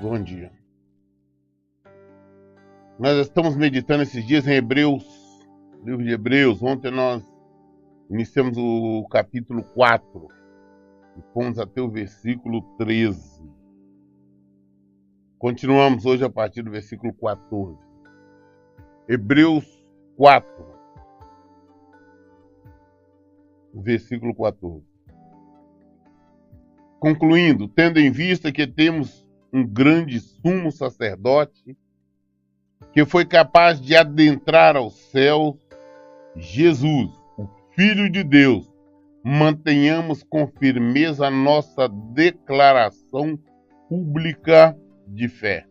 Bom dia. Nós estamos meditando esses dias em Hebreus, livro de Hebreus. Ontem nós iniciamos o capítulo 4 e fomos até o versículo 13. Continuamos hoje a partir do versículo 14. Hebreus 4, versículo 14. Concluindo, tendo em vista que temos um grande sumo sacerdote que foi capaz de adentrar aos céus, Jesus, o Filho de Deus, mantenhamos com firmeza a nossa declaração pública de fé.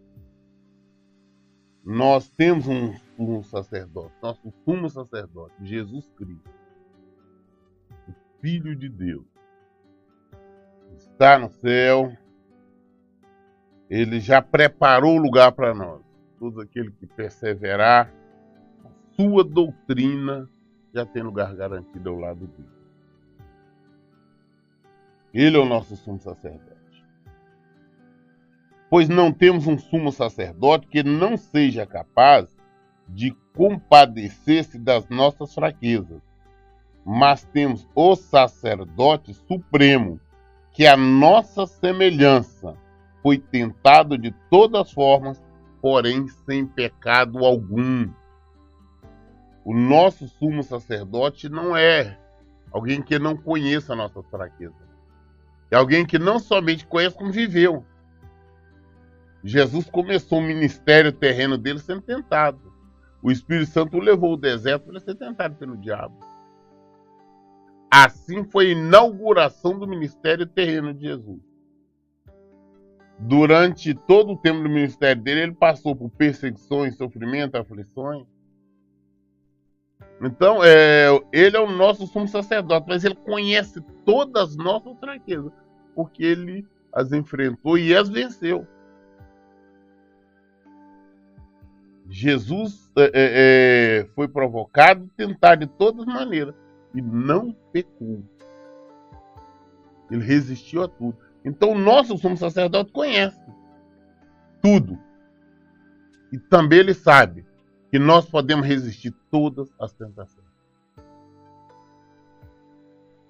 Nós temos um sumo sacerdote, nosso sumo sacerdote, Jesus Cristo, o Filho de Deus, está no céu. Ele já preparou o lugar para nós. Todo aquele que perseverar, a sua doutrina já tem lugar garantido ao lado dele. Ele é o nosso sumo sacerdote. Pois não temos um sumo sacerdote que não seja capaz de compadecer-se das nossas fraquezas, mas temos o sacerdote supremo, que a nossa semelhança foi tentado de todas as formas, porém sem pecado algum. O nosso sumo sacerdote não é alguém que não conheça a nossa fraqueza. É alguém que não somente conhece, como viveu. Jesus começou o ministério terreno dele sendo tentado. O Espírito Santo o levou ao deserto para ser tentado pelo diabo. Assim foi a inauguração do ministério terreno de Jesus. Durante todo o tempo do ministério dele, ele passou por perseguições, sofrimento, aflições. Então, ele é o nosso sumo sacerdote, mas ele conhece todas as nossas fraquezas, porque ele as enfrentou e as venceu. Jesus foi provocado, tentado de todas as maneiras, e não pecou. Ele resistiu a tudo. Então, o nosso sumo sacerdote conhece tudo. E também ele sabe que nós podemos resistir todas as tentações.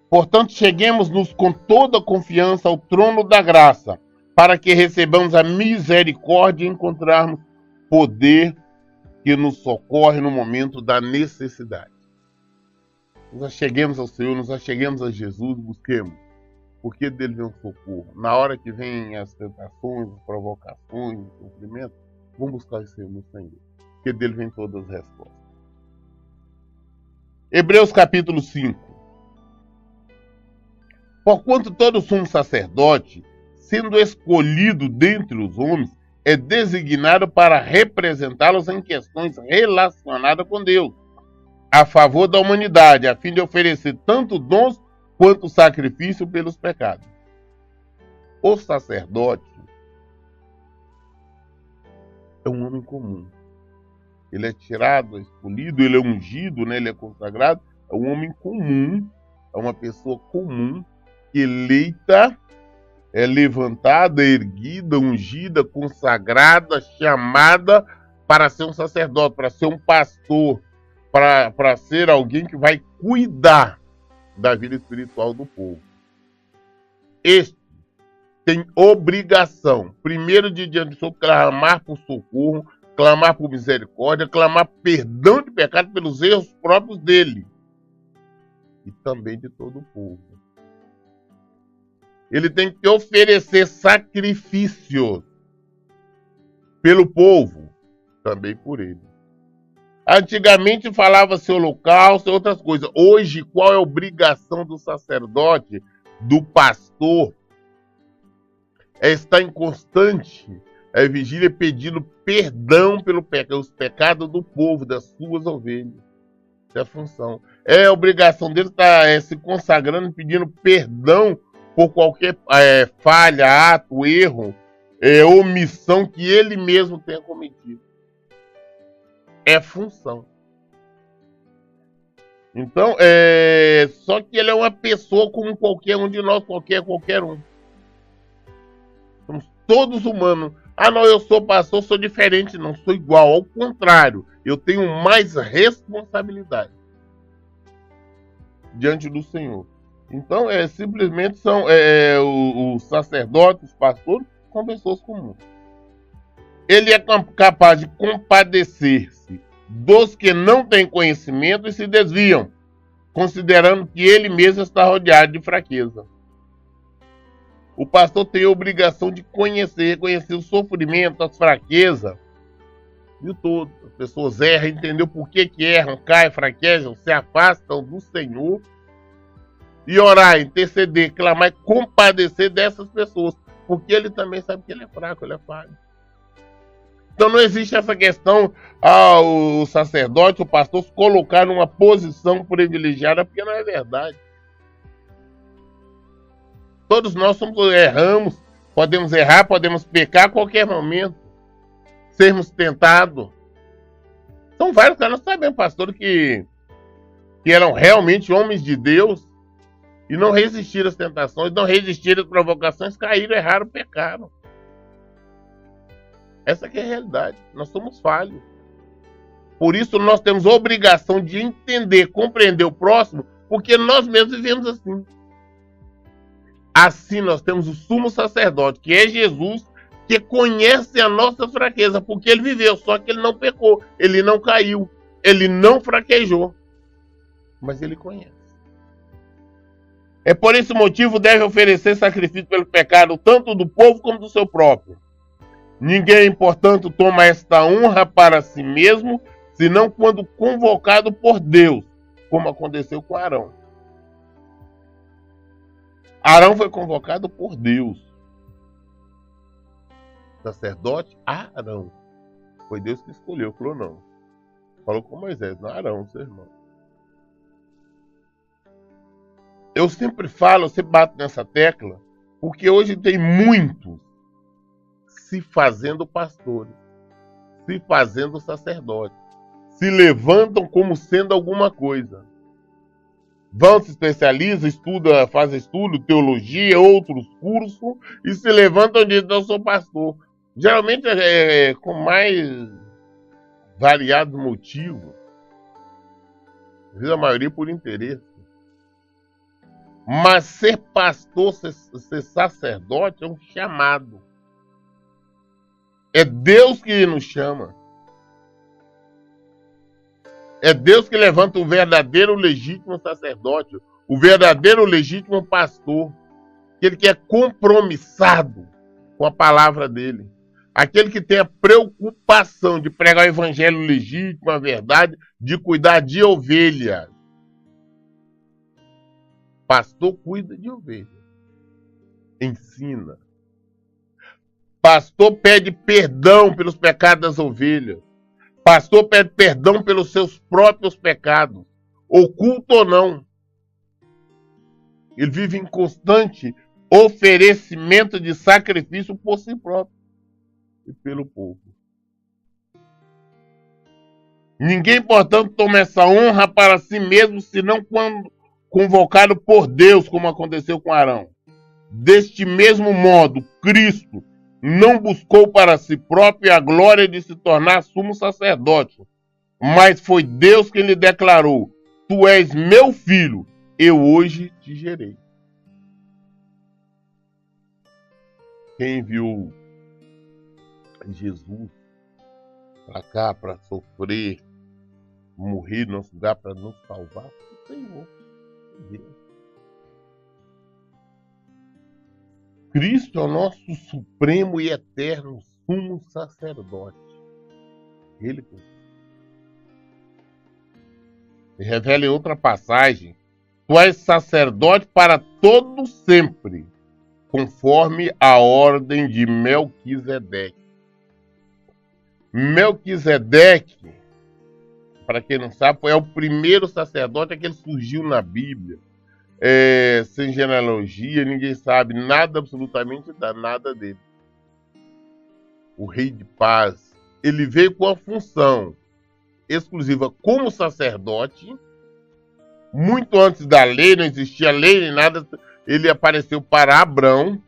Portanto, cheguemos-nos com toda a confiança ao trono da graça, para que recebamos a misericórdia e encontrarmos poder que nos socorre no momento da necessidade. Nos acheguemos ao Senhor, nos acheguemos a Jesus, busquemos. Porque dele vem o socorro. Na hora que vem as tentações, as provocações, o sofrimento, vamos buscar esse no Senhor. Porque dele vem todas as respostas. Hebreus capítulo 5. Porquanto todo sumo sacerdote, sendo escolhido dentre os homens, é designado para representá-los em questões relacionadas com Deus, a favor da humanidade, a fim de oferecer tanto dons quanto sacrifício pelos pecados. O sacerdote é um homem comum. Ele é tirado, é escolhido, ele é ungido, né? Ele é consagrado. É um homem comum, é uma pessoa comum, eleita, é levantada, erguida, ungida, consagrada, chamada para ser um sacerdote, para ser um pastor, para ser alguém que vai cuidar da vida espiritual do povo. Este tem obrigação, primeiro de diante do Senhor, clamar por socorro, clamar por misericórdia, clamar perdão de pecado pelos erros próprios dele e também de todo o povo. Ele tem que oferecer sacrifícios pelo povo, também por ele. Antigamente falava-se holocausto e outras coisas. Hoje, qual é a obrigação do sacerdote, do pastor? É estar em constante vigília pedindo perdão pelo pecado, os pecados do povo, das suas ovelhas. Essa é a função. É a obrigação dele estar se consagrando, pedindo perdão por qualquer falha, ato, erro, omissão que ele mesmo tenha cometido. É função. Então, só que ele é uma pessoa como qualquer um de nós, qualquer um. Somos todos humanos. Ah, não, eu sou pastor, sou diferente. Não, sou igual. Ao contrário, eu tenho mais responsabilidade diante do Senhor. Então, simplesmente são os sacerdotes, os pastores, são pessoas comuns. Ele é capaz de compadecer-se dos que não têm conhecimento e se desviam, considerando que ele mesmo está rodeado de fraqueza. O pastor tem a obrigação de reconhecer o sofrimento, as fraquezas de todos. As pessoas erram, entender por que erram, caem, fraquejam, se afastam do Senhor. E orar, interceder, clamar e compadecer dessas pessoas. Porque ele também sabe que ele é fraco, ele é falho. Então não existe essa questão, o sacerdote, o pastor se colocar numa posição privilegiada, porque não é verdade. Todos nós erramos, podemos errar, podemos pecar a qualquer momento, sermos tentados. São vários que nós sabemos, pastor, que eram realmente homens de Deus e não resistiram às tentações, não resistiram às provocações, caíram, erraram, pecaram. Essa que é a realidade. Nós somos falhos. Por isso nós temos a obrigação de entender, compreender o próximo, porque nós mesmos vivemos assim. Assim nós temos o sumo sacerdote, que é Jesus, que conhece a nossa fraqueza, porque ele viveu, só que ele não pecou, ele não caiu, ele não fraquejou, mas ele conhece. É por esse motivo deve oferecer sacrifício pelo pecado, tanto do povo como do seu próprio. Ninguém, portanto, toma esta honra para si mesmo, senão quando convocado por Deus, como aconteceu com Arão. Arão foi convocado por Deus. Sacerdote Arão. Foi Deus que escolheu, falou não. Falou com Moisés, não, Arão, seu irmão. Eu sempre falo, eu sempre bato nessa tecla, porque hoje tem muitos se fazendo pastores, se fazendo sacerdotes, se levantam como sendo alguma coisa. Vão, se especializam, estudam, fazem estudo, teologia, outros cursos, e se levantam e dizem, eu sou pastor. Geralmente com mais variados motivos. Às vezes a maioria por interesse. Mas ser pastor, ser sacerdote é um chamado. É Deus que nos chama. É Deus que levanta o verdadeiro legítimo sacerdote, o verdadeiro legítimo pastor, aquele que é compromissado com a palavra dele, aquele que tem a preocupação de pregar o evangelho legítimo, a verdade, de cuidar de ovelhas. Pastor cuida de ovelhas, ensina. Pastor pede perdão pelos pecados das ovelhas. Pastor pede perdão pelos seus próprios pecados, oculto ou não. Ele vive em constante oferecimento de sacrifício por si próprio e pelo povo. Ninguém, portanto, toma essa honra para si mesmo, senão quando convocado por Deus, como aconteceu com Arão. Deste mesmo modo, Cristo não buscou para si próprio a glória de se tornar sumo sacerdote, mas foi Deus que lhe declarou, tu és meu filho, eu hoje te gerei. Quem enviou Jesus para cá, para sofrer, morrer no nosso lugar, para nos salvar, foi o Senhor, Deus. Cristo é o nosso supremo e eterno sumo sacerdote. Ele revela em outra passagem, tu és sacerdote para todo sempre, conforme a ordem de Melquisedeque. Melquisedeque, para quem não sabe, é o primeiro sacerdote que surgiu na Bíblia. Sem genealogia, ninguém sabe nada, absolutamente nada dele. O rei de paz, ele veio com a função exclusiva como sacerdote. Muito antes da lei, não existia lei nem nada, ele apareceu para Abrão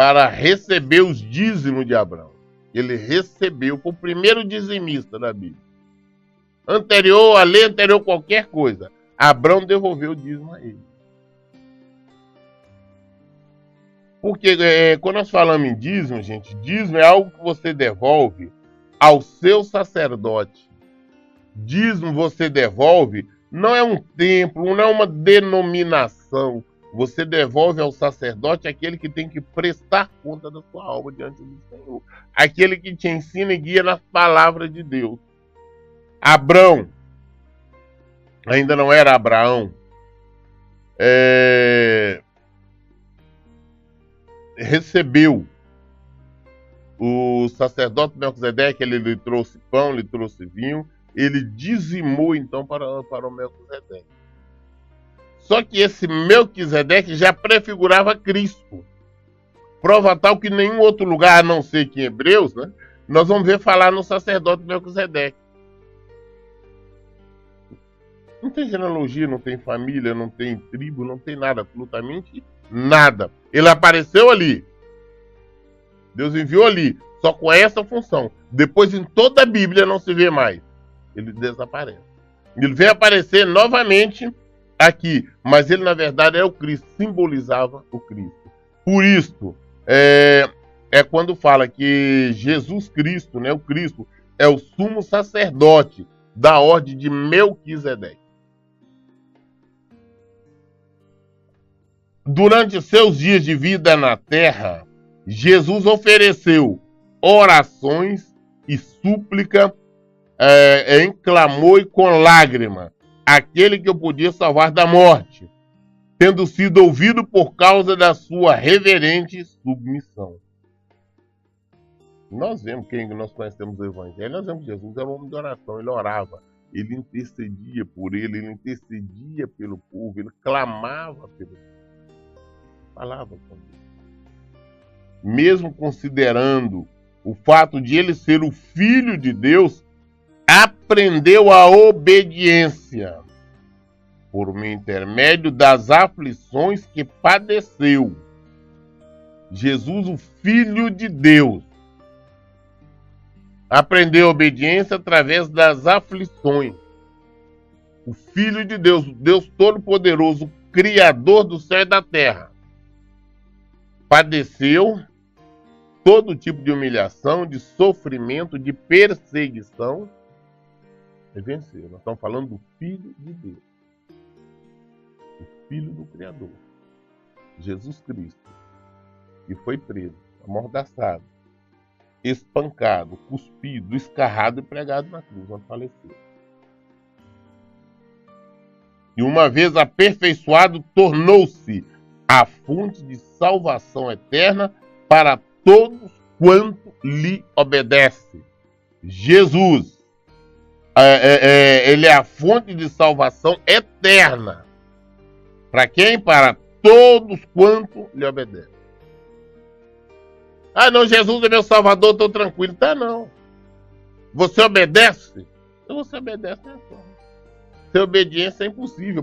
para receber os dízimos de Abraão. Ele recebeu, foi o primeiro dizimista da Bíblia. Anterior, a lei anterior, qualquer coisa. Abraão devolveu o dízimo a ele. Porque quando nós falamos em dízimo, gente, dízimo é algo que você devolve ao seu sacerdote. Dízimo você devolve, não é um templo, não é uma denominação. Você devolve ao sacerdote aquele que tem que prestar conta da sua alma diante do Senhor. Aquele que te ensina e guia nas palavras de Deus. Abrão, ainda não era Abraão, recebeu o sacerdote Melquisedeque, ele lhe trouxe pão, lhe trouxe vinho, ele dizimou então para o Melquisedeque. Só que esse Melquisedeque já prefigurava Cristo. Prova tal que nenhum outro lugar, a não ser que em Hebreus, né, nós vamos ver falar no sacerdote Melquisedeque. Não tem genealogia, não tem família, não tem tribo, não tem nada, absolutamente nada. Ele apareceu ali. Deus enviou ali, só com essa função. Depois em toda a Bíblia não se vê mais. Ele desaparece. Ele veio aparecer novamente aqui, mas ele na verdade é o Cristo, simbolizava o Cristo. Por isso, quando fala que Jesus Cristo, né, o Cristo, é o sumo sacerdote da ordem de Melquisedeque. Durante seus dias de vida na terra, Jesus ofereceu orações e súplica em clamor e com lágrima, aquele que o podia salvar da morte, tendo sido ouvido por causa da sua reverente submissão. Nós vemos, quem nós conhecemos o Evangelho, nós vemos que Jesus era um homem de oração, ele orava, ele intercedia por ele intercedia pelo povo, ele clamava pelo povo. Falava com Deus. Mesmo considerando o fato de ele ser o Filho de Deus, aprendeu a obediência por meio intermédio das aflições que padeceu. Jesus, o Filho de Deus, aprendeu a obediência através das aflições. O Filho de Deus, o Deus Todo-Poderoso, Criador do céu e da terra, padeceu todo tipo de humilhação, de sofrimento, de perseguição e venceu. Nós estamos falando do Filho de Deus, o Filho do Criador, Jesus Cristo, que foi preso, amordaçado, espancado, cuspido, escarrado e pregado na cruz, onde faleceu. E uma vez aperfeiçoado, tornou-se a fonte de salvação eterna para todos quanto lhe obedece. Jesus, ele é a fonte de salvação eterna. Para quem? Para todos quanto lhe obedece. Ah, não, Jesus é meu Salvador, estou tranquilo. Tá, não. Você obedece? Se você obedece, é só. Sem obediência é impossível.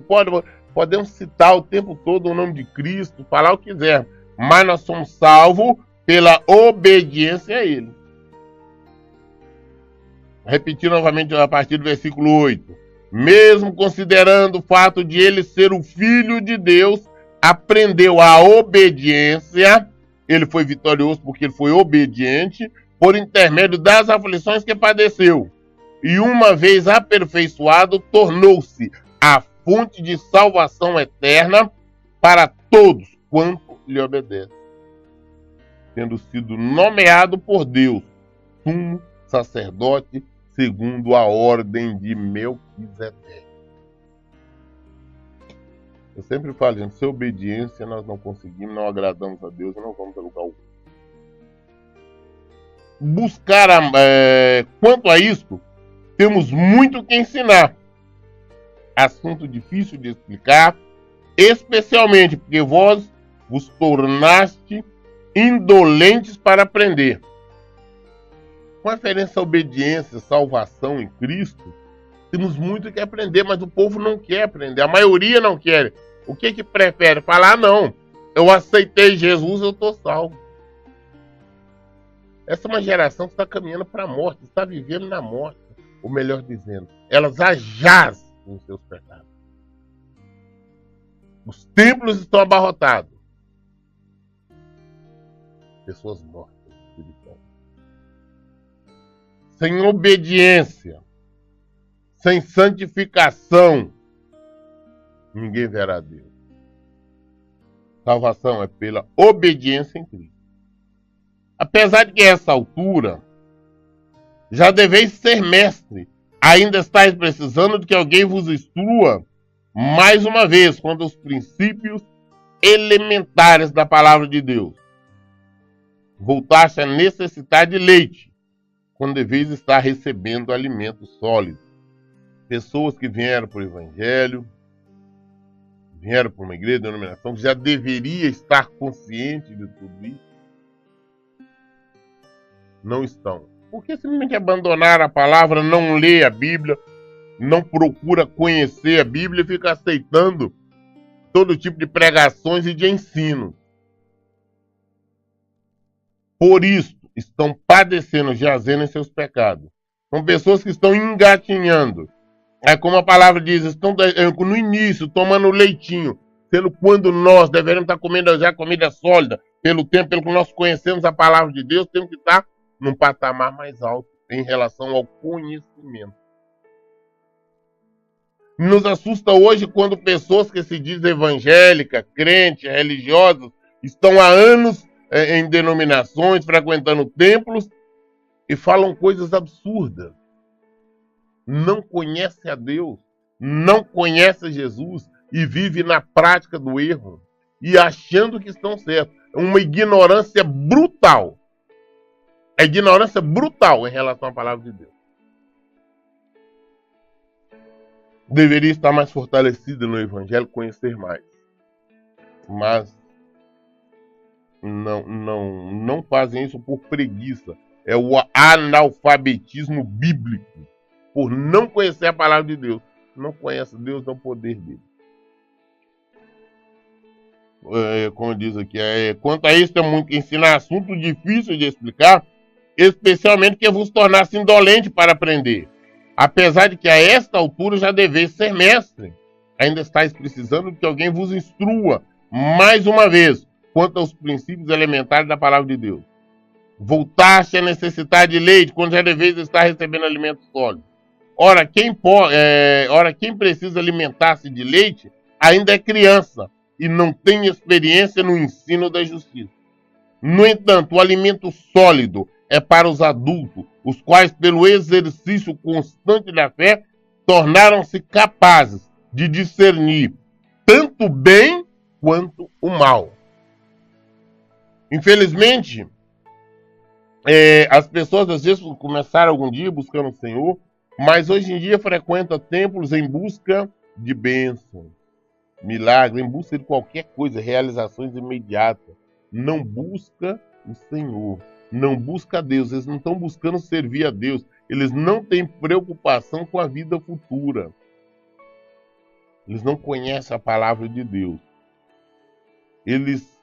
Podemos citar o tempo todo o nome de Cristo, falar o que quiser, mas nós somos salvos pela obediência a Ele. Repetir novamente a partir do versículo 8. Mesmo considerando o fato de Ele ser o Filho de Deus, aprendeu a obediência. Ele foi vitorioso porque ele foi obediente por intermédio das aflições que padeceu. E uma vez aperfeiçoado, tornou-se a fonte de salvação eterna para todos quanto lhe obedecem, tendo sido nomeado por Deus sumo sacerdote segundo a ordem de Melquisedeque. Eu sempre falo, gente, sem obediência nós não conseguimos, não agradamos a Deus e não vamos a lugar algum. Quanto a isso, temos muito que ensinar. Assunto difícil de explicar, especialmente porque vós vos tornaste indolentes para aprender. Com referência à obediência, salvação em Cristo, temos muito que aprender, mas o povo não quer aprender, a maioria não quer. O que prefere? Falar, não, eu aceitei Jesus, eu estou salvo. Essa é uma geração que está caminhando para a morte, está vivendo na morte, ou melhor dizendo, elas já jazem nos seus pecados. Os templos estão abarrotados. Pessoas mortas espiritualmente. Sem obediência, sem santificação, ninguém verá Deus. Salvação é pela obediência em Cristo. Apesar de que a essa altura já deveis ser mestre, ainda estáis precisando de que alguém vos instrua mais uma vez quanto aos princípios elementares da palavra de Deus. Voltaste a necessitar de leite, quando deveis estar recebendo alimento sólido. Pessoas que vieram para o Evangelho, vieram para uma igreja de denominação, que já deveria estar consciente de tudo isso, não estão. Porque simplesmente abandonaram a palavra, não lê a Bíblia, não procura conhecer a Bíblia e fica aceitando todo tipo de pregações e de ensino. Por isso, estão padecendo, jazendo em seus pecados. São pessoas que estão engatinhando. É como a palavra diz, estão no início, tomando leitinho, sendo quando nós deveríamos estar comendo já comida sólida, pelo tempo, pelo que nós conhecemos a palavra de Deus, temos que estar num patamar mais alto em relação ao conhecimento. Nos assusta hoje quando pessoas que se dizem evangélicas, crentes, religiosas, estão há anos em denominações, frequentando templos e falam coisas absurdas. Não conhece a Deus, não conhece Jesus e vive na prática do erro e achando que estão certos. Uma ignorância brutal. É ignorância brutal em relação à palavra de Deus. Deveria estar mais fortalecida no Evangelho, conhecer mais. Mas não fazem isso por preguiça. É o analfabetismo bíblico. Por não conhecer a palavra de Deus. Não conhece Deus, não o poder dele. Como diz aqui, quanto a isso, temos que ensinar assunto difícil de explicar, especialmente que vos tornasse indolente para aprender. Apesar de que a esta altura já deveis ser mestre, ainda estáis precisando de que alguém vos instrua, mais uma vez, quanto aos princípios elementares da palavra de Deus. Voltaste a necessitar de leite, quando já deveis estar recebendo alimento sólido. Ora, quem precisa alimentar-se de leite, ainda é criança, e não tem experiência no ensino da justiça. No entanto, o alimento sólido é para os adultos, os quais, pelo exercício constante da fé, tornaram-se capazes de discernir tanto o bem quanto o mal. Infelizmente, as pessoas às vezes começaram algum dia buscando o Senhor, mas hoje em dia frequentam templos em busca de bênçãos, milagres, em busca de qualquer coisa, realizações imediatas. Não busca o Senhor. Não busca a Deus, eles não estão buscando servir a Deus, eles não têm preocupação com a vida futura. Eles não conhecem a palavra de Deus. Eles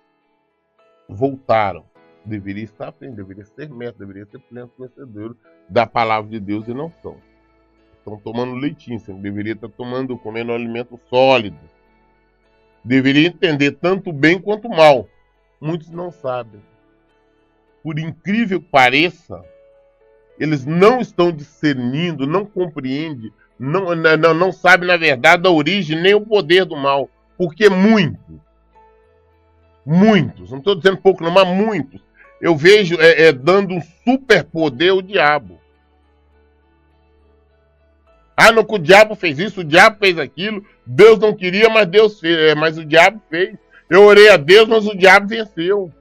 voltaram. Deveria estar aprendendo, deveria ser mestre, deveria ser pleno conhecedor da palavra de Deus e não são. Estão tomando leitinho, você deveria estar comendo alimento sólido. Deveria entender tanto o bem quanto o mal. Muitos não sabem. Por incrível que pareça, eles não estão discernindo, não compreendem, não sabem, na verdade, a origem nem o poder do mal. Porque muitos, não estou dizendo pouco não, mas muitos, eu vejo dando um superpoder ao diabo. Não, que o diabo fez isso, o diabo fez aquilo, Deus não queria, mas Deus fez, mas o diabo fez. Eu orei a Deus, mas o diabo venceu.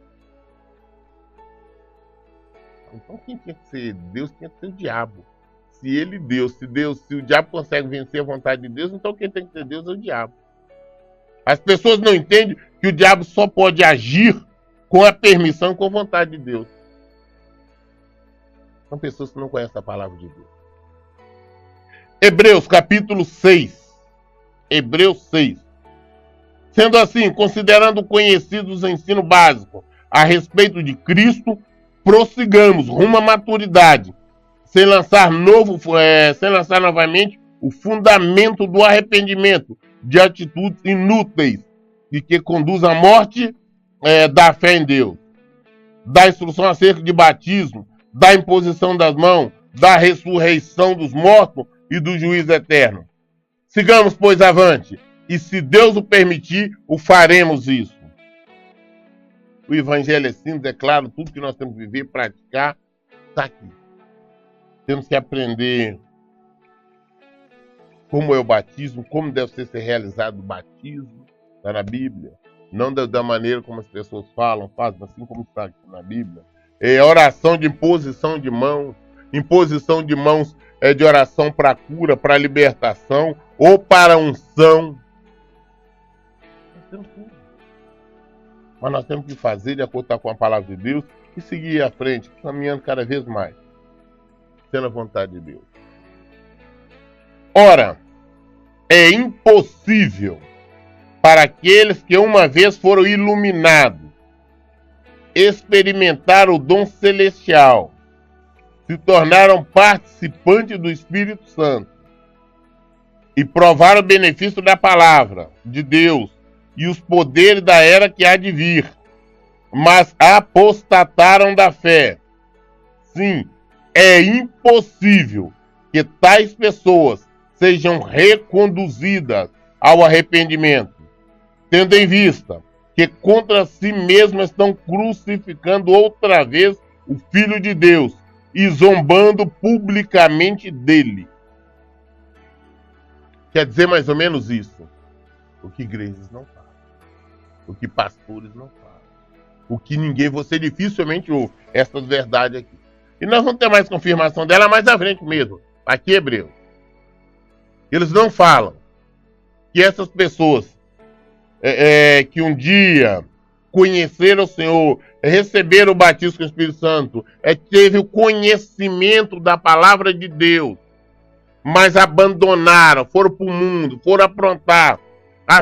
Então quem tinha que ser Deus tinha que ser o diabo. Se o diabo consegue vencer a vontade de Deus, então quem tem que ser Deus é o diabo. As pessoas não entendem que o diabo só pode agir com a permissão e com a vontade de Deus. São pessoas que não conhecem a palavra de Deus. Hebreus capítulo 6. Hebreus 6. Sendo assim, considerando conhecidos o ensino básico a respeito de Cristo, prossigamos rumo à maturidade, sem lançar novamente o fundamento do arrependimento de atitudes inúteis e que conduz à morte da fé em Deus, da instrução acerca de batismo, da imposição das mãos, da ressurreição dos mortos e do juízo eterno. Sigamos, pois, avante, e se Deus o permitir, o faremos isso. O Evangelho é simples, é claro, tudo que nós temos que viver, praticar, está aqui. Temos que aprender como é o batismo, como deve ser realizado o batismo, está na Bíblia. Não da maneira como as pessoas falam, fazem, assim como está aqui na Bíblia. É oração de imposição de mãos. Imposição de mãos é de oração para cura, para libertação ou para unção. Nós temos tudo. Mas nós temos que fazer de acordo com a palavra de Deus e seguir à frente, caminhando cada vez mais, sendo a vontade de Deus. Ora, é impossível para aqueles que uma vez foram iluminados experimentar o dom celestial, se tornaram participantes do Espírito Santo e provaram o benefício da palavra de Deus e os poderes da era que há de vir, mas apostataram da fé. Sim, é impossível que tais pessoas sejam reconduzidas ao arrependimento, tendo em vista que contra si mesmos estão crucificando outra vez o Filho de Deus e zombando publicamente dele. Quer dizer mais ou menos isso. O que igrejas não falam, o que pastores não falam, o que ninguém, você dificilmente ouve essas verdades aqui. E nós vamos ter mais confirmação dela mais à frente mesmo, aqui em Hebreus. Eles não falam que essas pessoas que um dia conheceram o Senhor, receberam o batismo com o Espírito Santo, teve o conhecimento da palavra de Deus, mas abandonaram, foram para o mundo, foram aprontar,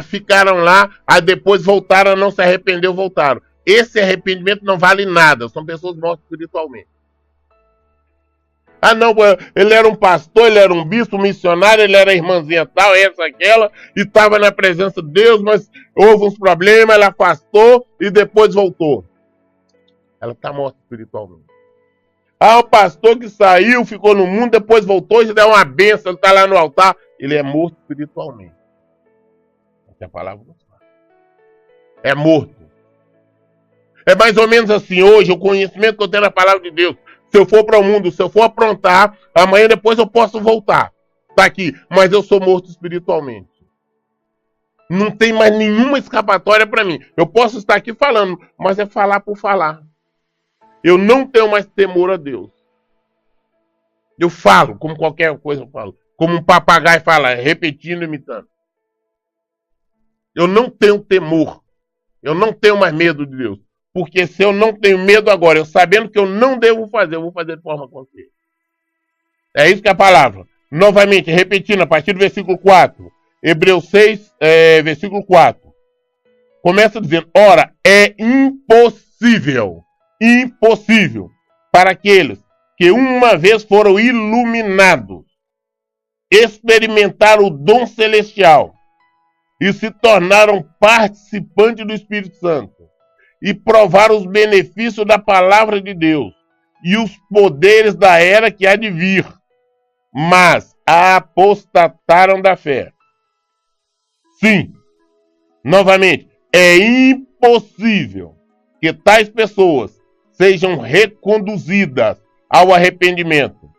ficaram lá, aí depois voltaram a não se arrepender, voltaram. Esse arrependimento não vale nada, são pessoas mortas espiritualmente. Ah, não, ele era um pastor, ele era um bispo, um missionário, ele era irmãzinha tal, essa, aquela, e estava na presença de Deus, mas houve uns problemas, ela afastou e depois voltou. Ela está morta espiritualmente. Ah, o pastor que saiu, ficou no mundo, depois voltou e deu uma bênção, ele está lá no altar, ele é morto espiritualmente. Essa é a palavra do Senhor. É morto. É mais ou menos assim hoje, o conhecimento que eu tenho na palavra de Deus. Se eu for para o mundo, se eu for aprontar, amanhã depois eu posso voltar. Está aqui, mas eu sou morto espiritualmente. Não tem mais nenhuma escapatória para mim. Eu posso estar aqui falando, mas é falar por falar. Eu não tenho mais temor a Deus. Eu falo, como qualquer coisa eu falo. Como um papagaio fala, repetindo, imitando. Eu não tenho temor. Eu não tenho mais medo de Deus. Porque se eu não tenho medo agora, eu sabendo que eu não devo fazer, eu vou fazer de forma consciente. É isso que é a palavra. Novamente, repetindo, a partir do versículo 4. Hebreus 6, versículo 4. Começa dizendo, ora, é impossível para aqueles que uma vez foram iluminados, experimentaram o dom celestial e se tornaram participantes do Espírito Santo e provaram os benefícios da palavra de Deus e os poderes da era que há de vir, mas apostataram da fé. Sim, novamente, é impossível que tais pessoas sejam reconduzidas ao arrependimento,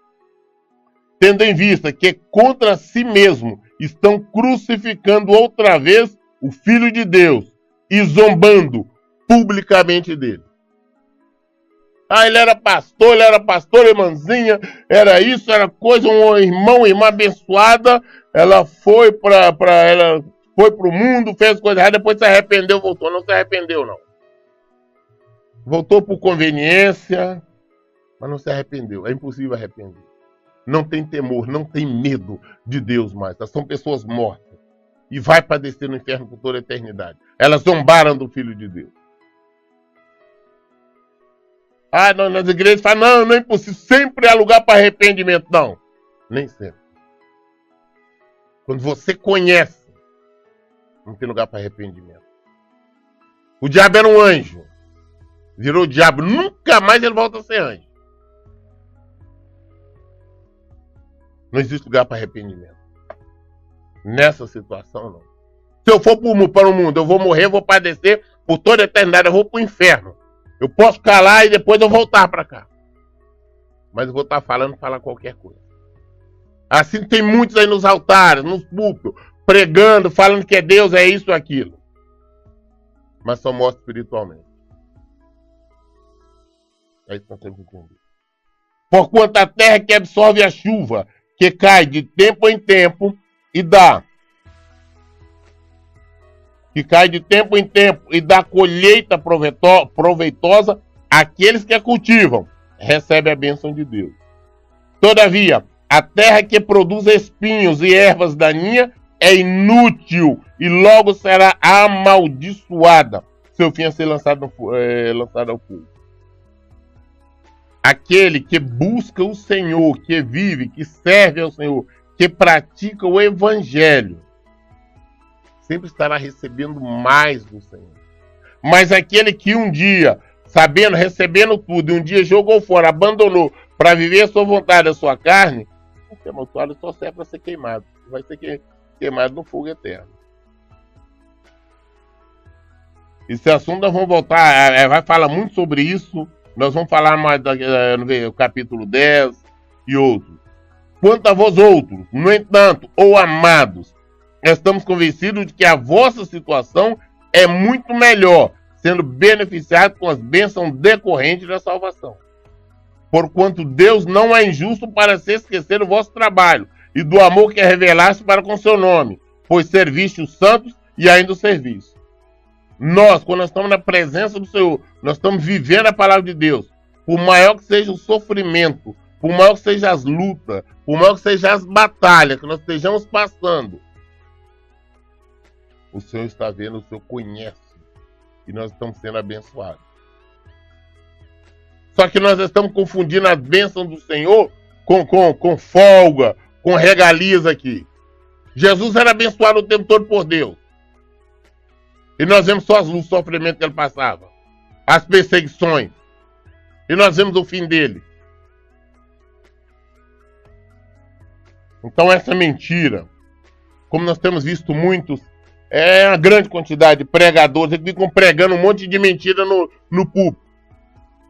tendo em vista que contra si mesmo estão crucificando outra vez o Filho de Deus e zombando publicamente dele. Ah, ele era pastor, irmãzinha, era isso, era coisa, um irmão, uma irmã abençoada, ela foi para o mundo, fez coisa errada, depois se arrependeu, voltou. Não se arrependeu, não. Voltou por conveniência, mas não se arrependeu. É impossível arrepender. Não tem temor, não tem medo de Deus mais. São pessoas mortas. E vai padecer no inferno por toda a eternidade. Elas zombaram do Filho de Deus. Nas igrejas falam, não é impossível, sempre há lugar para arrependimento. Não, nem sempre. Quando você conhece, não tem lugar para arrependimento. O diabo era um anjo. Virou diabo, nunca mais ele volta a ser anjo. Não existe lugar para arrependimento. Nessa situação, não. Se eu for para o mundo, eu vou morrer, vou padecer por toda a eternidade, eu vou para o inferno. Eu posso ficar lá e depois eu voltar para cá. Mas eu vou estar falar qualquer coisa. Assim tem muitos aí nos altares, nos púlpitos, pregando, falando que é Deus, é isso, aquilo. Mas são mortos espiritualmente. É isso que nós temos que entender. Porquanto a terra que absorve a chuva, que cai de tempo em tempo e dá. Que cai de tempo em tempo e dá colheita proveitosa àqueles que a cultivam, recebe a bênção de Deus. Todavia, a terra que produz espinhos e ervas daninhas é inútil e logo será amaldiçoada. Seu fim é ser lançado ao fogo. Aquele que busca o Senhor, que vive, que serve ao Senhor, que pratica o Evangelho, sempre estará recebendo mais do Senhor. Mas aquele que um dia, recebendo tudo, e um dia jogou fora, abandonou, para viver a sua vontade, a sua carne, o amaldiçoado só serve para ser queimado. Vai ser queimado no fogo eterno. Esse assunto nós vamos voltar, vai falar muito sobre isso. Nós vamos falar mais no capítulo 10 e outros. Quanto a vós outros, no entanto, ou amados, estamos convencidos de que a vossa situação é muito melhor, sendo beneficiados com as bênçãos decorrentes da salvação. Porquanto Deus não é injusto para se esquecer do vosso trabalho e do amor que revelaste para com seu nome, pois serviste os santos e ainda o serviço. Nós, quando nós estamos na presença do Senhor, nós estamos vivendo a palavra de Deus. Por maior que seja o sofrimento, por maior que sejam as lutas, por maior que sejam as batalhas que nós estejamos passando, o Senhor está vendo, o Senhor conhece. E nós estamos sendo abençoados. Só que nós estamos confundindo as bênçãos do Senhor com folga, com regalias aqui. Jesus era abençoado o tempo todo por Deus. E nós vemos só as lutas, o sofrimento que ele passava. As perseguições. E nós vemos o fim dele. Então essa mentira, como nós temos visto muitos, é uma grande quantidade de pregadores que ficam pregando um monte de mentira no púlpito.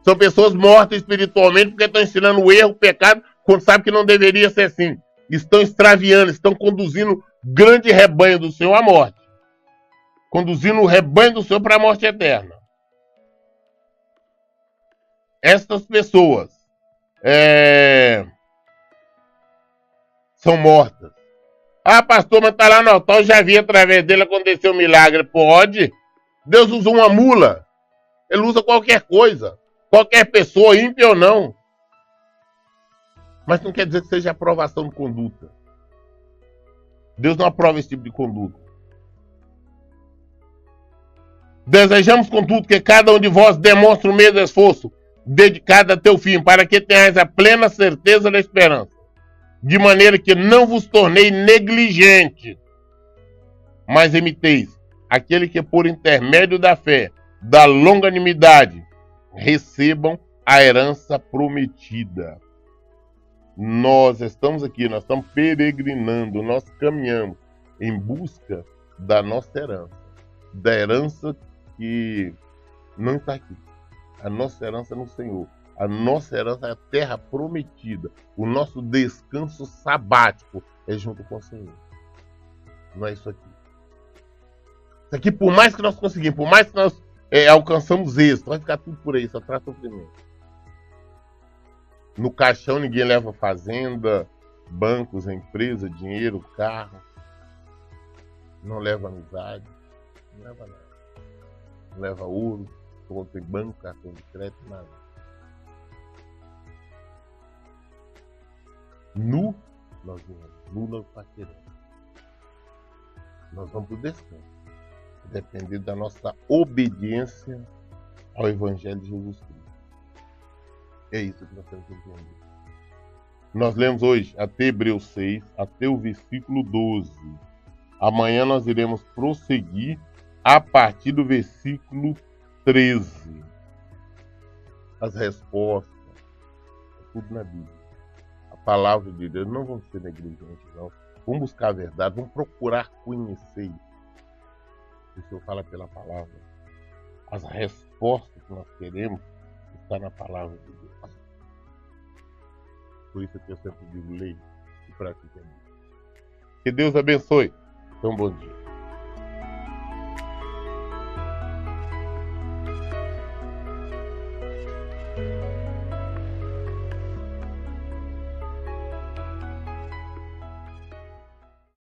São pessoas mortas espiritualmente porque estão ensinando o erro, o pecado, quando sabem que não deveria ser assim. Estão extraviando, estão conduzindo grande rebanho do Senhor à morte. Conduzindo o rebanho do Senhor para a morte eterna. Estas pessoas são mortas. Pastor, mas está lá no altar, eu já vi através dele acontecer um milagre. Pode. Deus usa uma mula. Ele usa qualquer coisa. Qualquer pessoa, ímpio ou não. Mas não quer dizer que seja aprovação de conduta. Deus não aprova esse tipo de conduta. Desejamos, contudo, que cada um de vós demonstre o mesmo esforço, dedicado a teu fim, para que tenhais a plena certeza da esperança, de maneira que não vos tornei negligente, mas imiteis aquele que, por intermédio da fé, da longanimidade, recebam a herança prometida. Nós estamos aqui, nós estamos peregrinando, nós caminhamos em busca da nossa herança, da herança que não está aqui. A nossa herança é no Senhor. A nossa herança é a terra prometida. O nosso descanso sabático é junto com o Senhor. Não é isso aqui. Isso aqui, por mais que nós conseguimos, por mais que nós alcançamos êxito, vai ficar tudo por aí, só traz sofrimento. No caixão ninguém leva fazenda, bancos, empresa, dinheiro, carro. Não leva amizade, não leva nada. Não leva ouro, não tem banco, cartão de crédito, nada. Nu, nós vamos. Nu nós paqueramos. Nós vamos para o descanso. Depender da nossa obediência ao Evangelho de Jesus Cristo. É isso que nós temos que entender. Nós lemos hoje até Hebreus 6, até o versículo 12. Amanhã nós iremos prosseguir a partir do versículo 13. As respostas, tudo na Bíblia. A palavra de Deus, não vamos ser negligentes, não. Vamos buscar a verdade, vamos procurar conhecer. O Senhor fala pela palavra. As respostas que nós queremos estão na palavra de Deus. Por isso que eu sempre digo, leia e pratique a Bíblia. Que Deus abençoe. Então, bom dia.